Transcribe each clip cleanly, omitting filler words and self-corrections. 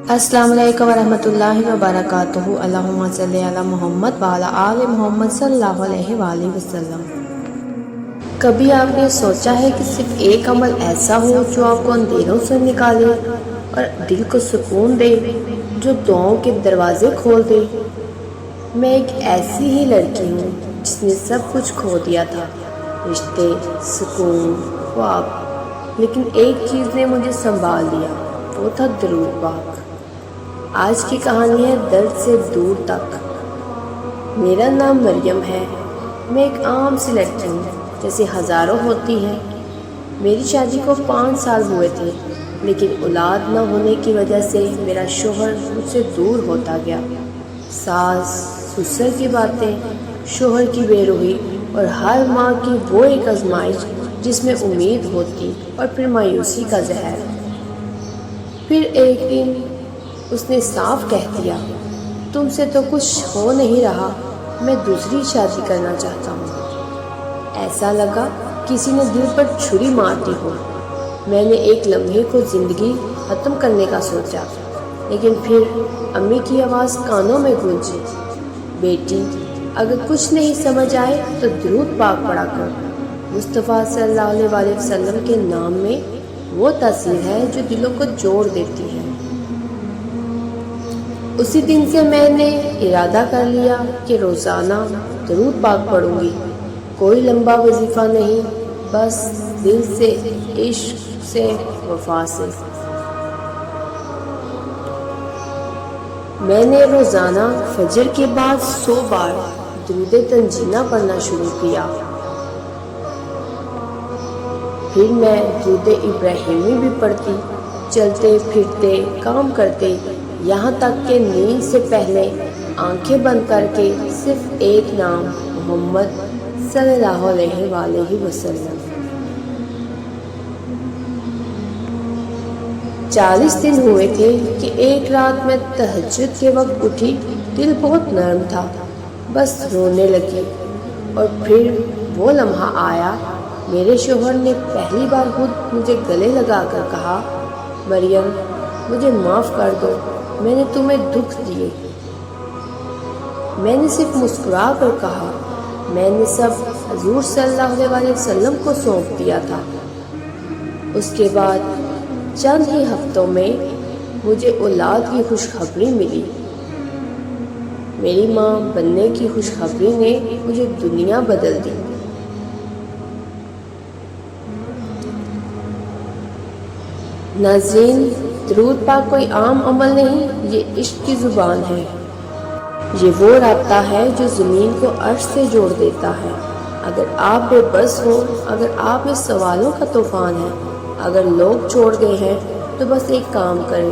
السلام علیکم ورحمۃ اللہ وبرکاتہ۔ اللہم صلی علی محمد وعلی آل محمد صلی اللہ علیہ وآلہ وسلم۔ کبھی آپ نے سوچا ہے کہ صرف ایک عمل ایسا ہو جو آپ کو اندھیروں سے نکالے اور دل کو سکون دے، جو دعاؤں کے دروازے کھول دے؟ میں ایک ایسی ہی لڑکی ہوں جس نے سب کچھ کھو دیا تھا، رشتے، سکون، خواب، لیکن ایک چیز نے مجھے سنبھال لیا، وہ تھا درود پاک۔ آج کی کہانی ہے درد سے دور تک۔ میرا نام مریم ہے۔ میں ایک عام سی لڑکی ہوں جیسے ہزاروں ہوتی ہیں۔ میری شادی کو 5 سال ہوئے تھے، لیکن اولاد نہ ہونے کی وجہ سے میرا شوہر مجھ سے دور ہوتا گیا۔ ساس سسر کی باتیں، شوہر کی بے روحی اور ہر ماں کی وہ ایک آزمائش جس میں امید ہوتی اور پھر مایوسی کا زہر۔ پھر ایک دن اس نے صاف کہہ دیا، تم سے تو کچھ ہو نہیں رہا، میں دوسری شادی کرنا چاہتا ہوں۔ ایسا لگا کسی نے دل پر چھری مار دی ہو۔ میں نے ایک لمحے کو زندگی ختم کرنے کا سوچا، لیکن پھر امی کی آواز کانوں میں گونجی، بیٹی اگر کچھ نہیں سمجھ آئے تو درود پاک پڑھا کر۔ مصطفیٰ صلی اللہ علیہ وسلم کے نام میں وہ تاثیر ہے جو دلوں کو جوڑ دیتی ہے۔ اسی دن سے میں نے ارادہ کر لیا کہ روزانہ درود پاک پڑھوں گی۔ کوئی لمبا وظیفہ نہیں، بس دل سے، عشق سے، وفا سے۔ میں نے روزانہ فجر کے بعد 100 بار درود تنجینہ پڑھنا شروع کیا۔ پھر میں درود ابراہیمی بھی پڑھتی، چلتے پھرتے، کام کرتے، یہاں تک کہ نیند سے پہلے آنکھیں بند کر کے صرف ایک نام، محمد صلی اللہ علیہ وآلہ وسلم۔ 40 دن ہوئے تھے کہ ایک رات میں تہجد کے وقت اٹھی، دل بہت نرم تھا، بس رونے لگی۔ اور پھر وہ لمحہ آیا، میرے شوہر نے پہلی بار خود مجھے گلے لگا کر کہا، مریم مجھے معاف کر دو، میں نے تمہیں دکھ دیے۔ میں نے صرف مسکرا کر کہا، میں نے سب حضور صلی اللہ علیہ وسلم کو سونپ دیا تھا۔ اس کے بعد چند ہی ہفتوں میں مجھے اولاد کی خوشخبری ملی۔ میری ماں بننے کی خوشخبری نے مجھے دنیا بدل دی۔ ناظرین، درود پاک کوئی عام عمل نہیں، یہ عشق کی زبان ہے۔ یہ وہ رابطہ ہے جو زمین کو عرش سے جوڑ دیتا ہے۔ اگر آپ بے بس ہو، اگر آپ میں سوالوں کا طوفان ہے، اگر لوگ چھوڑ گئے ہیں، تو بس ایک کام کریں،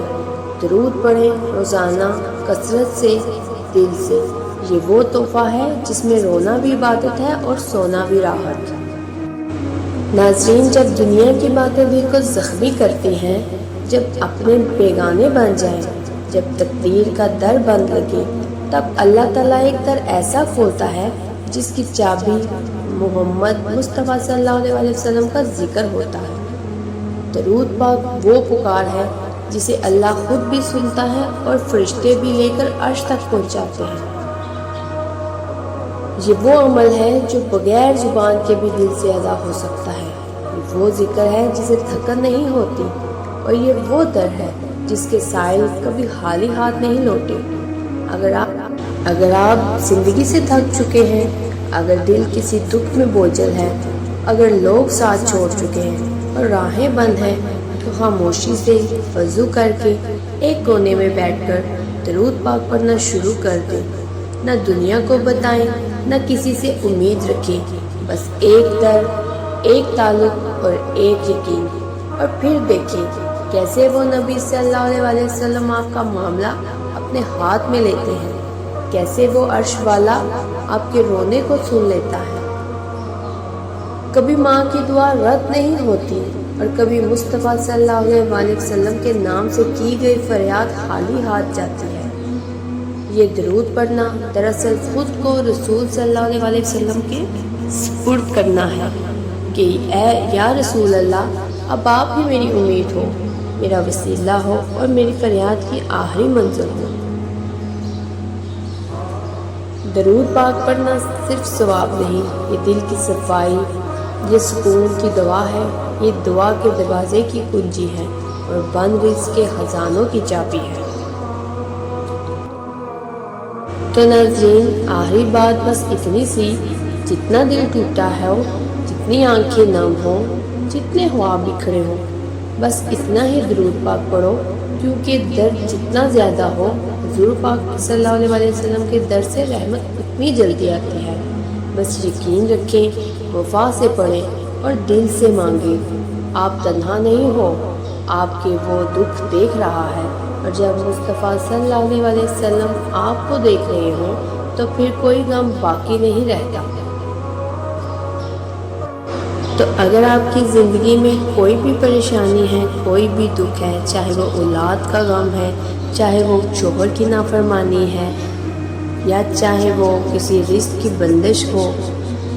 درود پڑھیں، روزانہ، کثرت سے، دل سے۔ یہ وہ تحفہ ہے جس میں رونا بھی عبادت ہے اور سونا بھی راحت۔ ناظرین، جب دنیا کی باتیں دل کو زخمی کرتی ہیں، جب اپنے بیگانے بن جائیں، جب تقدیر کا در بند لگے، تب اللہ تعالیٰ ایک در ایسا کھولتا ہے جس کی چابی محمد مصطفیٰ صلی اللہ علیہ وسلم کا ذکر ہوتا ہے۔ درود پاک وہ پکار ہے جسے اللہ خود بھی سنتا ہے اور فرشتے بھی لے کر عرش تک پہنچاتے ہیں۔ یہ وہ عمل ہے جو بغیر زبان کے بھی دل سے ادا ہو سکتا ہے۔ یہ وہ ذکر ہے جسے تھکن نہیں ہوتی، اور یہ وہ در ہے جس کے سائل کبھی خالی ہاتھ نہیں لوٹے۔ اگر آپ زندگی سے تھک چکے ہیں، اگر دل کسی دکھ میں بوجھل ہے، اگر لوگ ساتھ چھوڑ چکے ہیں اور راہیں بند ہیں، تو خاموشی سے وضو کر کے ایک کونے میں بیٹھ کر درود پاک پڑھنا شروع کر دیں۔ نہ دنیا کو بتائیں، نہ کسی سے امید رکھیں، بس ایک در، ایک تعلق اور ایک یقین۔ اور پھر دیکھیں کیسے وہ نبی صلی اللہ علیہ وسلم آپ کا معاملہ اپنے ہاتھ میں لیتے ہیں، کیسے وہ عرش والا آپ کے رونے کو سن لیتا ہے۔ کبھی ماں کی دعا رد نہیں ہوتی، اور کبھی مصطفیٰ صلی اللہ علیہ وسلم کے نام سے کی گئی فریاد خالی ہاتھ جاتی ہے۔ یہ درود پڑھنا دراصل خود کو رسول صلی اللہ علیہ وسلم کے سپرد کرنا ہے کہ اے یا رسول اللہ، اب آپ ہی میری امید ہو، میرا وسیلہ ہو اور میری فریاد کی آخری منزل ہو۔ درود پاک پڑھنا صرف ثواب نہیں، یہ دل کی صفائی، یہ سکون کی دعا ہے، یہ دعا کے دروازے کی کنجی ہے اور بند رزق کے خزانوں کی چابی ہے۔ تو ناظرین، آخری بات بس اتنی سی، جتنا دل ٹوٹا ہے، جتنی آنکھیں نم ہوں، جتنے خواب بکھرے ہوں، بس اتنا ہی درود پاک پڑھو، کیونکہ درد جتنا زیادہ ہو، حضور پاک صلی اللہ علیہ وسلم کے در سے رحمت اتنی جلدی آتی ہے۔ بس یقین رکھیں، وفا سے پڑھیں اور دل سے مانگیں۔ آپ تنہا نہیں ہو، آپ کے وہ دکھ دیکھ رہا ہے، اور جب مصطفیٰ صلی اللہ علیہ وسلم آپ کو دیکھ رہے ہوں تو پھر کوئی غم باقی نہیں رہتا۔ تو اگر آپ کی زندگی میں کوئی بھی پریشانی ہے، کوئی بھی دکھ ہے، چاہے وہ اولاد کا غم ہے، چاہے وہ شوہر کی نافرمانی ہے، یا چاہے وہ کسی رزق کی بندش ہو،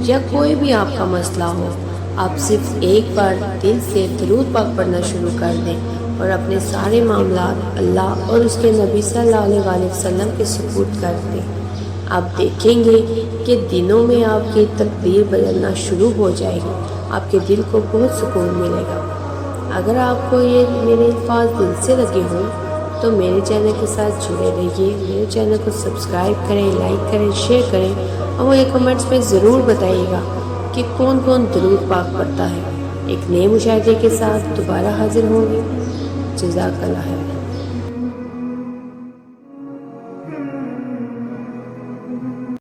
یا کوئی بھی آپ کا مسئلہ ہو، آپ صرف ایک بار دل سے درود پاک پڑھنا شروع کر دیں اور اپنے سارے معاملات اللہ اور اس کے نبی صلی اللہ علیہ وسلم کے سپرد کر دیں۔ آپ دیکھیں گے کہ دنوں میں آپ کی تقدیر بدلنا شروع ہو جائے گی، آپ کے دل کو بہت سکون ملے گا۔ اگر آپ کو یہ میرے الفاظ دل سے لگے ہوں تو میرے چینل کے ساتھ جڑے رہیے، میرے چینل کو سبسکرائب کریں، لائک کریں، شیئر کریں، اور مجھے کمنٹس میں ضرور بتائیے گا کہ کون کون درود پاک پڑھتا ہے۔ ایک نئے مشاہدے کے ساتھ دوبارہ حاضر ہوں گے۔ جزاک اللہ خیر۔